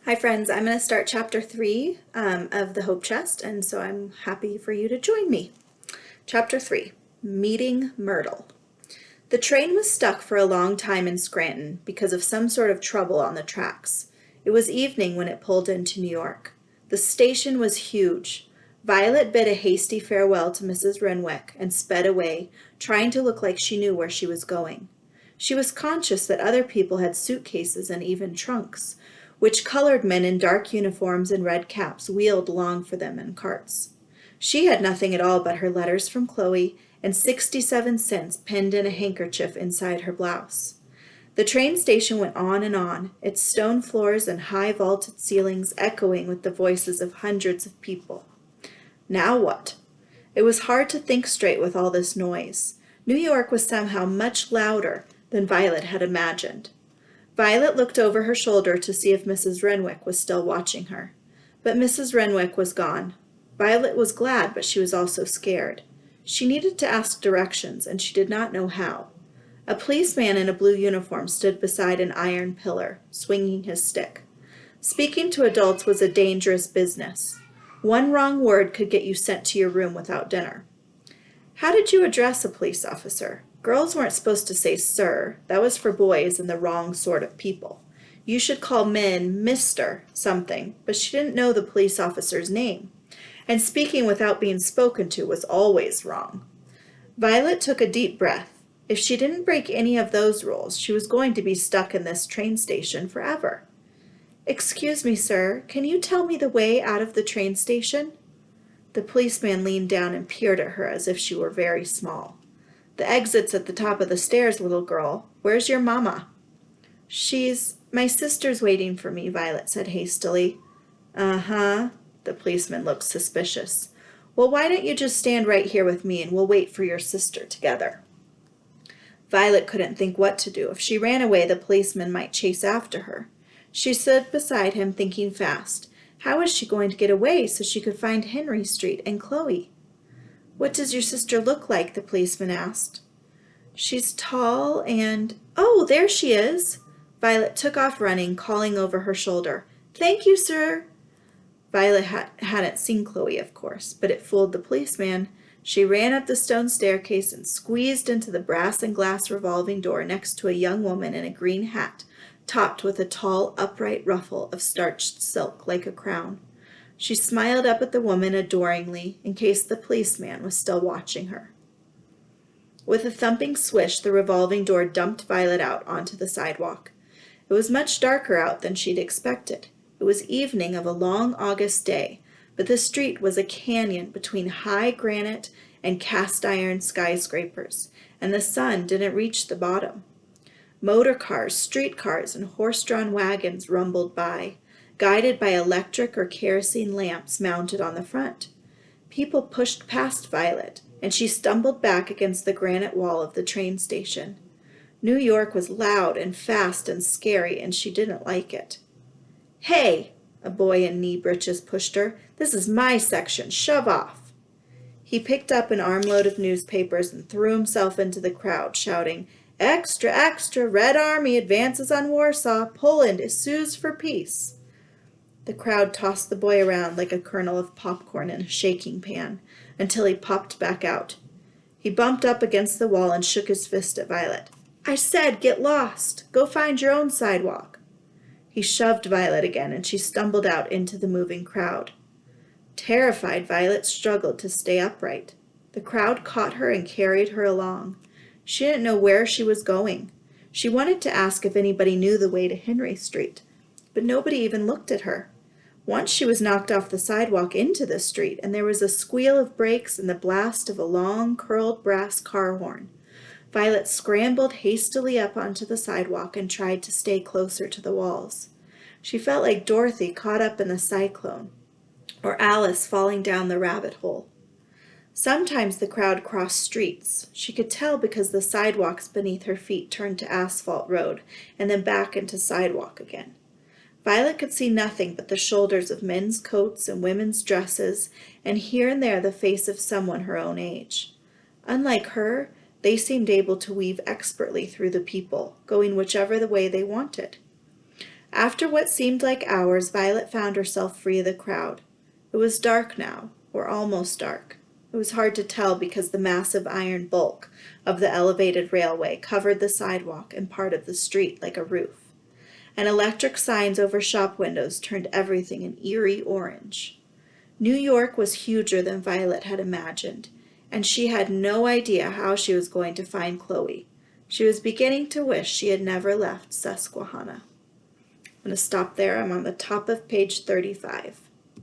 Hi friends, I'm going to start chapter 3 of the Hope Chest, and so I'm happy for you to join me. Chapter 3, Meeting Myrtle. The train was stuck for a long time in Scranton because of some sort of trouble on the tracks. It was evening when it pulled into New York. The station was huge. Violet bid a hasty farewell to Mrs. Renwick and sped away, trying to look like she knew where she was going. She was conscious that other people had suitcases and even trunks, which colored men in dark uniforms and red caps wheeled along for them in carts. She had nothing at all but her letters from Chloe and 67 cents pinned in a handkerchief inside her blouse. The train station went on, its stone floors and high vaulted ceilings echoing with the voices of hundreds of people. Now what? It was hard to think straight with all this noise. New York was somehow much louder than Violet had imagined. Violet looked over her shoulder to see if Mrs. Renwick was still watching her. But Mrs. Renwick was gone. Violet was glad, but she was also scared. She needed to ask directions, and she did not know how. A policeman in a blue uniform stood beside an iron pillar, swinging his stick. Speaking to adults was a dangerous business. One wrong word could get you sent to your room without dinner. How did you address a police officer? Girls weren't supposed to say sir. That was for boys and the wrong sort of people. You should call men Mr. something, but she didn't know the police officer's name. And speaking without being spoken to was always wrong. Violet took a deep breath. If she didn't break any of those rules, she was going to be stuck in this train station forever. "Excuse me, sir, can you tell me the way out of the train station?" The policeman leaned down and peered at her as if she were very small. "The exit's at the top of the stairs, little girl. Where's your mamma?" My sister's waiting for me," Violet said hastily. "Uh-huh." The policeman looked suspicious. "Well, why don't you just stand right here with me and we'll wait for your sister together?" Violet couldn't think what to do. If she ran away, the policeman might chase after her. She stood beside him, thinking fast. How was she going to get away so she could find Henry Street and Chloe? "What does your sister look like?" the policeman asked. "She's tall and— Oh, there she is!" Violet took off running, calling over her shoulder, "Thank you, sir." Violet hadn't seen Chloe, of course, but it fooled the policeman. She ran up the stone staircase and squeezed into the brass and glass revolving door next to a young woman in a green hat, topped with a tall, upright ruffle of starched silk like a crown. She smiled up at the woman adoringly, in case the policeman was still watching her. With a thumping swish, the revolving door dumped Violet out onto the sidewalk. It was much darker out than she'd expected. It was evening of a long August day, but the street was a canyon between high granite and cast-iron skyscrapers, and the sun didn't reach the bottom. Motor cars, streetcars, and horse-drawn wagons rumbled by, guided by electric or kerosene lamps mounted on the front. People pushed past Violet, and she stumbled back against the granite wall of the train station. New York was loud and fast and scary, and she didn't like it. "Hey!" a boy in knee breeches pushed her. "This is my section. Shove off." He picked up an armload of newspapers and threw himself into the crowd, shouting, "Extra, extra! Red Army advances on Warsaw. Poland sues for peace." The crowd tossed the boy around like a kernel of popcorn in a shaking pan, until he popped back out. He bumped up against the wall and shook his fist at Violet. "I said get lost! Go find your own sidewalk!" He shoved Violet again, and she stumbled out into the moving crowd. Terrified, Violet struggled to stay upright. The crowd caught her and carried her along. She didn't know where she was going. She wanted to ask if anybody knew the way to Henry Street, but nobody even looked at her. Once she was knocked off the sidewalk into the street, and there was a squeal of brakes and the blast of a long, curled brass car horn. Violet scrambled hastily up onto the sidewalk and tried to stay closer to the walls. She felt like Dorothy caught up in the cyclone, or Alice falling down the rabbit hole. Sometimes the crowd crossed streets. She could tell because the sidewalks beneath her feet turned to asphalt road and then back into sidewalk again. Violet could see nothing but the shoulders of men's coats and women's dresses, and here and there the face of someone her own age. Unlike her, they seemed able to weave expertly through the people, going whichever the way they wanted. After what seemed like hours, Violet found herself free of the crowd. It was dark now, or almost dark. It was hard to tell because the massive iron bulk of the elevated railway covered the sidewalk and part of the street like a roof, and electric signs over shop windows turned everything an eerie orange. New York was huger than Violet had imagined, and she had no idea how she was going to find Chloe. She was beginning to wish she had never left Susquehanna. I'm going to stop there. I'm on the top of page 35.